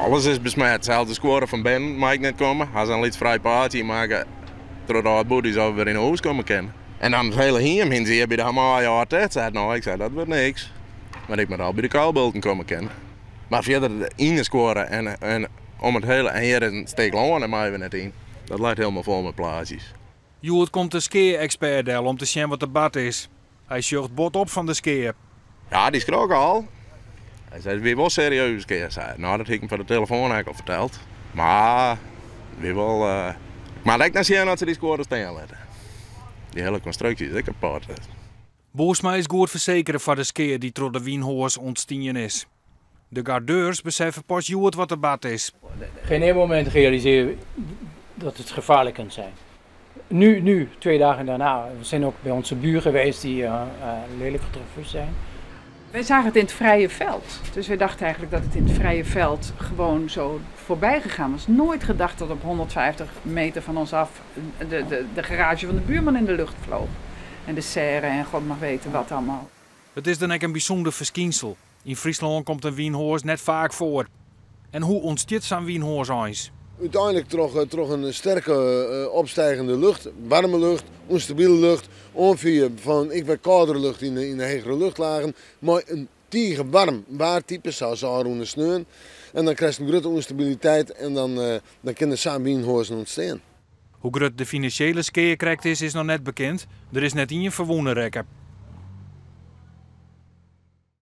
Alles is besmet. Zelfs de scoren van Ben mag ik niet komen. Als ze een vrij party maken, doordat het boer zou weer in huis komen kennen. En dan het hele heem in zie je bij de Hamaaien altijd. Ik zei dat wordt niks. Maar ik moet al bij de kaalbulten komen kennen. Maar verder in scoren en om het hele en hier een steek lang en mij weer net in. Dat lijkt helemaal vol met plaatjes. Joert komt de ski-expert om te zien wat de bad is. Hij zocht bot op van de skier. Ja, die schrok al. Hij zei, wie wel serieus keer zei. Nou, dat heb ik hem voor de telefoon eigenlijk al verteld. Maar, wie wel... Maar ik naar zien dat ze die scoren staan laten. Die hele constructie is kapot. Boersma is goed verzekerd voor de skier die door de wienhoors ontstien is. De gardeurs beseffen pas Joert wat de bad is. Geen één moment realiseren dat het gevaarlijk kan zijn. Nu, 2 dagen daarna, we zijn ook bij onze buur geweest die lelijk getroffen zijn. Wij zagen het in het vrije veld. Dus we dachten eigenlijk dat het in het vrije veld gewoon zo voorbij gegaan was. Nooit gedacht dat op 150 meter van ons af de garage van de buurman in de lucht vloog. En de serre en god mag weten wat allemaal. Het is dan ook een bijzonder verschijnsel. In Friesland komt een wienhoors net vaak voor. En hoe ontstaat zo'n wienhoors eens? Uiteindelijk toch een sterke opstijgende lucht, warme lucht, onstabiele lucht. Ongeveer van ik werd koudere lucht in de hegere luchtlagen. Maar een tige warm waartype zou zouden sneeuwen. En dan krijg je een grote onstabiliteit en dan kunnen samen wienhoorsen ontstaan. Hoe groot de financiële skeerkrek is nog net bekend. Er is net in je verwoenen rekken.